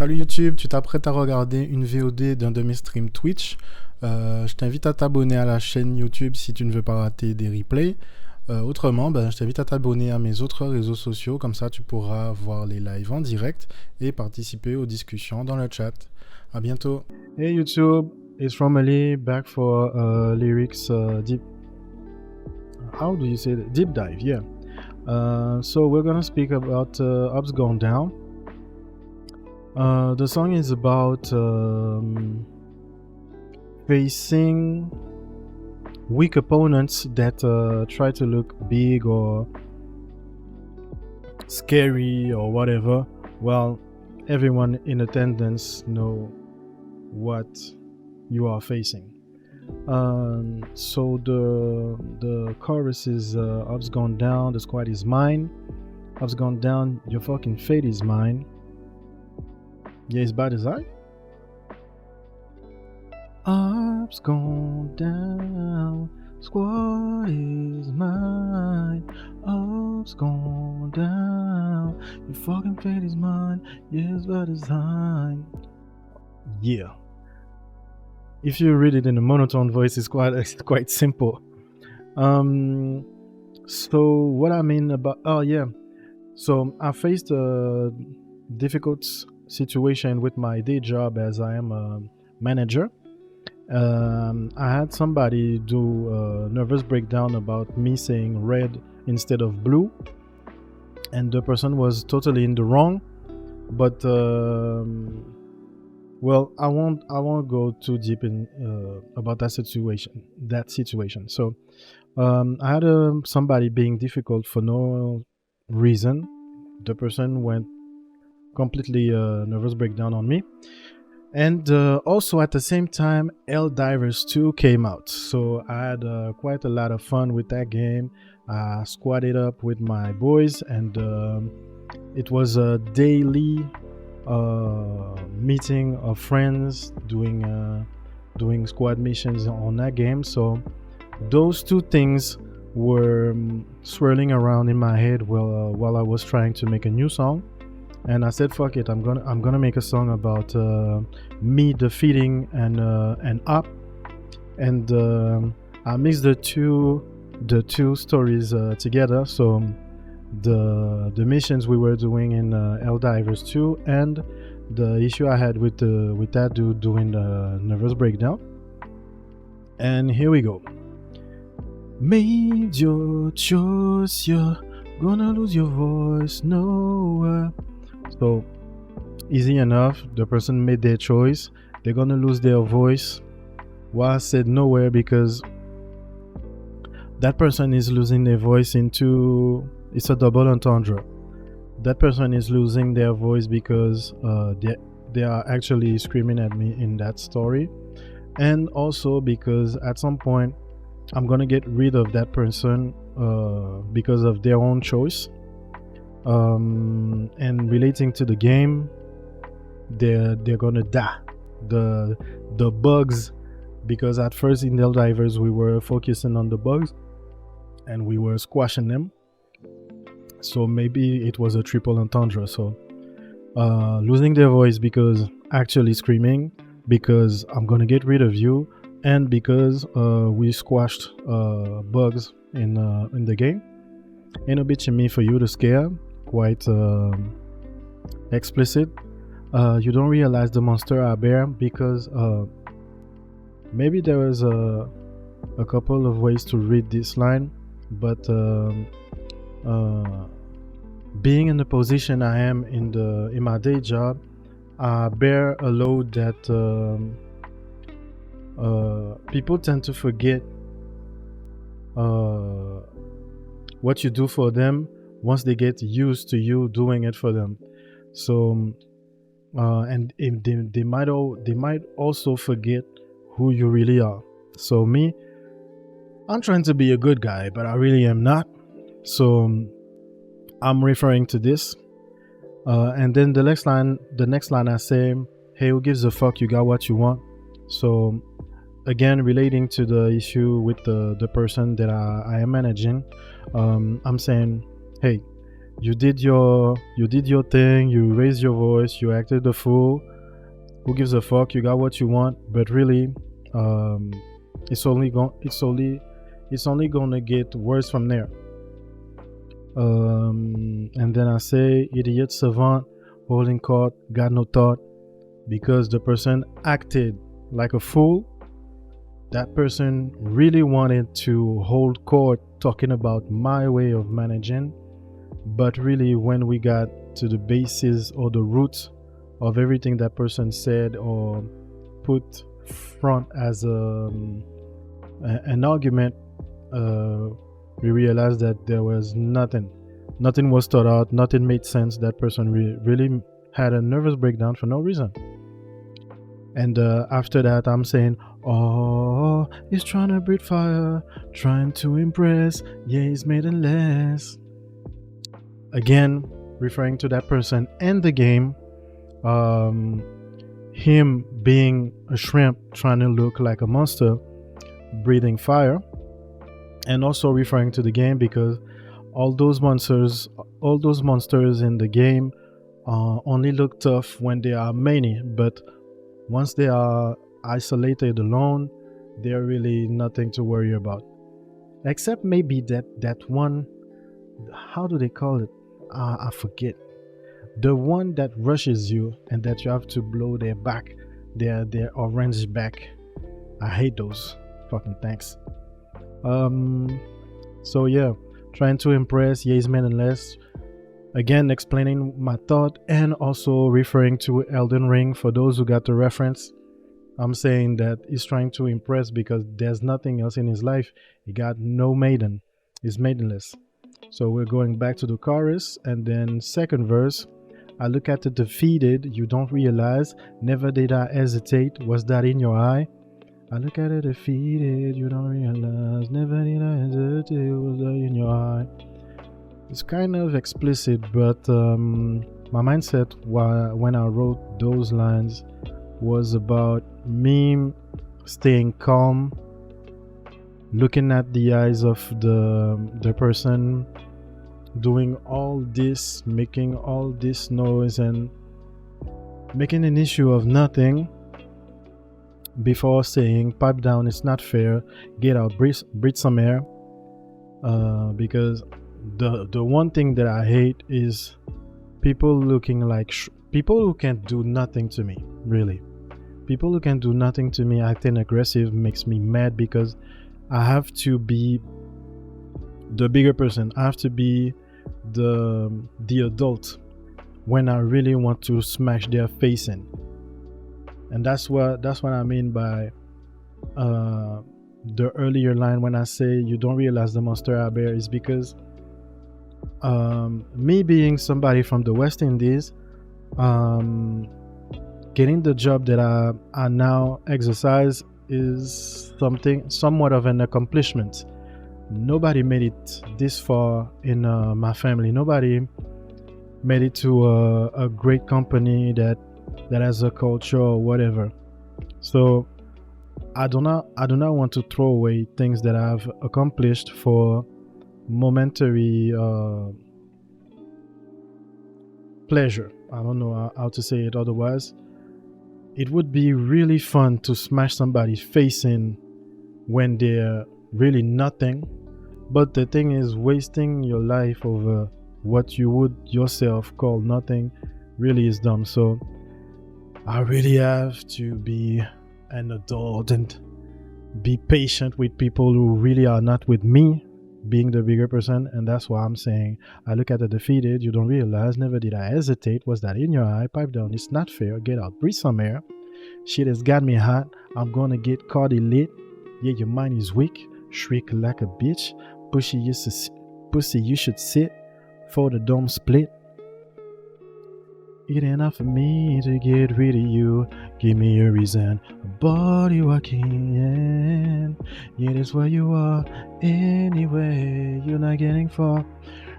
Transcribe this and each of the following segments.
Salut YouTube, tu t'apprêtes à regarder une VOD d'un de mes streams Twitch. Je t'invite à t'abonner à la chaîne YouTube si tu ne veux pas rater des replays. Autrement, je t'invite à t'abonner à mes autres réseaux sociaux, comme ça tu pourras voir les lives en direct et participer aux discussions dans le chat. À bientôt. Hey YouTube, it's Romali back for lyrics deep. How do you say that? Deep dive, yeah. So we're gonna speak about Opps Gone Down. The song is about facing weak opponents that try to look big or scary or whatever. Well, everyone in attendance know what you are facing. So the chorus is Opps gone down, the squad is mine. Opps gone down, your fucking fate is mine. Yeah, as bad as I. Opps gone down, squad is mine. Opps gone down, your fucking fate is mine. Yeah, as bad as I. Yeah. If you read it in a monotone voice, it's quite simple. So what I mean about so I faced a difficult situation with my day job as I am a manager. I had somebody do a nervous breakdown about me saying red instead of blue, and the person was totally in the wrong. But well, I won't go too deep in about that situation. So I had somebody being difficult for no reason. The person went completely nervous breakdown on me. And also at the same time, Helldivers 2 came out. So I had quite a lot of fun with that game. I squatted up with my boys, and it was a daily meeting of friends doing squad missions on that game. So those two things were swirling around in my head while I was trying to make a new song. And I said, "Fuck it! I'm gonna make a song about me defeating an op." And I mixed the two stories together. So the missions we were doing in Helldivers 2 and the issue I had with that dude doing the nervous breakdown. And here we go. Made your choice, you're gonna lose your voice nowhere. So easy enough, the person made their choice, they're gonna lose their voice. Why I said nowhere? Because that person is losing their voice into, it's a double entendre. That person is losing their voice because they are actually screaming at me in that story, and also because at some point I'm gonna get rid of that person because of their own choice. And relating to the game, they're gonna die. The bugs, because at first in Helldivers we were focusing on the bugs and we were squashing them. So maybe it was a triple entendre. So losing their voice because actually screaming because I'm gonna get rid of you, and because we squashed bugs in the game. Ain't a bitch in me for you to scare. Quite explicit. You don't realize the monster I bear, because maybe there was a couple of ways to read this line, but being in the position I am in my day job, I bear a load that people tend to forget what you do for them once they get used to you doing it for them. So and they might also forget who you really are. So me, I'm trying to be a good guy, but I really am not. So I'm referring to this. And then the next line I say, "Hey, who gives a fuck? You got what you want." So again, relating to the issue with the person that I am managing, I'm saying, "Hey, you did your thing, you raised your voice, you acted the fool. Who gives a fuck? You got what you want, but really, um, it's only gonna get worse from there. And then I say, idiot savant, holding court, got no thought, because the person acted like a fool. That person really wanted to hold court talking about my way of managing, but really, when we got to the basis or the roots of everything that person said or put front as an argument, uh, we realized that there was nothing. Nothing was thought out. Nothing made sense. That person really had a nervous breakdown for no reason. And after that, I'm saying, oh, he's trying to breathe fire, trying to impress. Yeah, he's made it less. Again, referring to that person and the game, um, him being a shrimp trying to look like a monster, breathing fire, and also referring to the game because all those monsters, all those monsters in the game only look tough when there are many, but once they are isolated alone, they're really nothing to worry about. Except maybe that one, how do they call it? I forget. The one that rushes you and that you have to blow their back, their orange back. I hate those fucking things. Um. So yeah, trying to impress, yeah, is meaningless. Again, explaining my thought and also referring to Elden Ring for those who got the reference. I'm saying that he's trying to impress because there's nothing else in his life. He got no maiden. He's maidenless. So we're going back to the chorus and then second verse. I look at the defeated, you don't realize, never did I hesitate, was that in your eye? I look at the defeated, you don't realize, never did I hesitate, was that in your eye? It's kind of explicit, but my mindset when I wrote those lines was about me staying calm, looking at the eyes of the person, doing all this, making all this noise and making an issue of nothing before saying, pipe down, it's not fair, get out, breathe some air, because the one thing that I hate is people looking like people who can't do nothing to me, really. People who can do nothing to me acting aggressive makes me mad because I have to be the bigger person. I have to be the adult when I really want to smash their face in. And that's what I mean by the earlier line when I say you don't realize the monster I bear is because me being somebody from the West Indies, getting the job that I now exercise is somewhat of an accomplishment. Nobody made it this far in my family. Nobody made it to a great company that has a culture or whatever. So I do not want to throw away things that I've accomplished for momentary pleasure. I don't know how to say it otherwise. It would be really fun to smash somebody's face in when they're really nothing. But the thing is, wasting your life over what you would yourself call nothing really is dumb. So I really have to be an adult and be patient with people who really are not with me, being the bigger person. And that's why I'm saying, I look at the defeated, you don't realize, never did I hesitate, was that in your eye, pipe down, it's not fair, get out, breathe some air, shit has got me hot, I'm gonna get Cardi lit, yeah, your mind is weak, shriek like a bitch, pussy you should sit, for the dome split. It ain't enough for me to get rid of you. Give me a reason. A body walking. Yeah, that's where you are. Anyway, you're not getting far.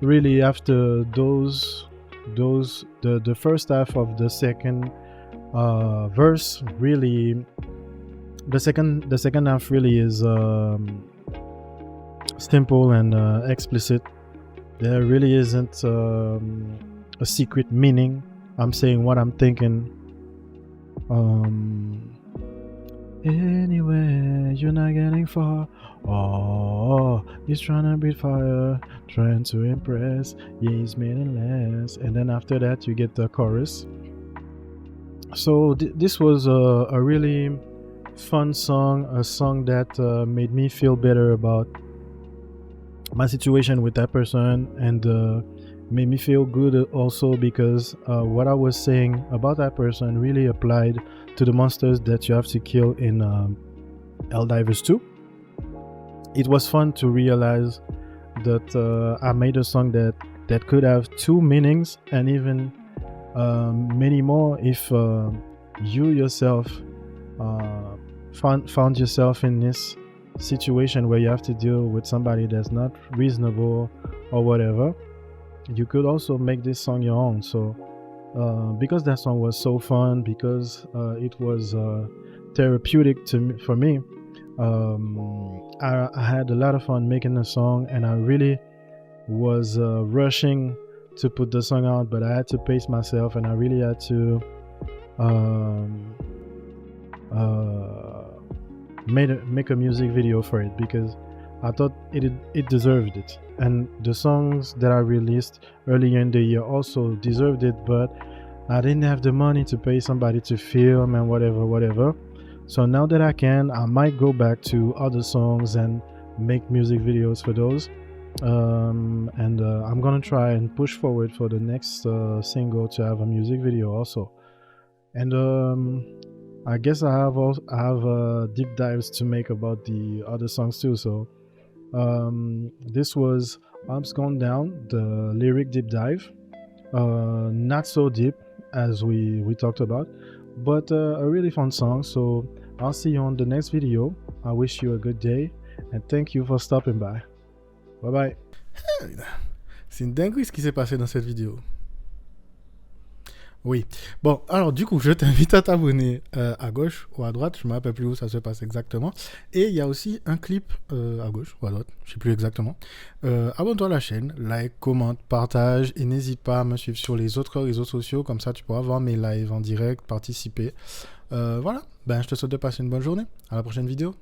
Really, after the first half of the second verse, really, the second half really is simple and explicit. There really isn't a secret meaning. I'm saying what I'm thinking. Anyway, you're not getting far. Oh, he's trying to breathe fire, trying to impress. Yeah, he's meaningless. And then after that, you get the chorus. So this was a really fun song, a song that made me feel better about my situation with that person, and made me feel good also because what I was saying about that person really applied to the monsters that you have to kill in Helldivers 2. It was fun to realize that I made a song that could have two meanings and even many more if you yourself found yourself in this situation where you have to deal with somebody that's not reasonable or whatever. You could also make this song your own. So because that song was so fun, because it was therapeutic for me, I had a lot of fun making the song, and I really was rushing to put the song out, but I had to pace myself, and I really had to make a music video for it because I thought it deserved it. And the songs that I released earlier in the year also deserved it, but I didn't have the money to pay somebody to film and whatever. So now that I can, I might go back to other songs and make music videos for those. And I'm gonna try and push forward for the next single to have a music video also. And I guess I have deep dives to make about the other songs too. So this was Opps Gone Down, the lyric deep dive. Not so deep as we talked about, but a really fun song. So I'll see you on the next video. I wish you a good day and thank you for stopping by. Bye bye. C'est une dinguerie ce qui s'est passé dans cette vidéo. Oui. Bon, alors du coup, je t'invite à t'abonner à gauche ou à droite. Je ne me rappelle plus où ça se passe exactement. Et il y a aussi un clip à gauche ou à droite. Je ne sais plus exactement. Abonne-toi à la chaîne, like, commente, partage. Et n'hésite pas à me suivre sur les autres réseaux sociaux. Comme ça, tu pourras voir mes lives en direct, participer. Voilà. Ben, je te souhaite de passer une bonne journée. À la prochaine vidéo.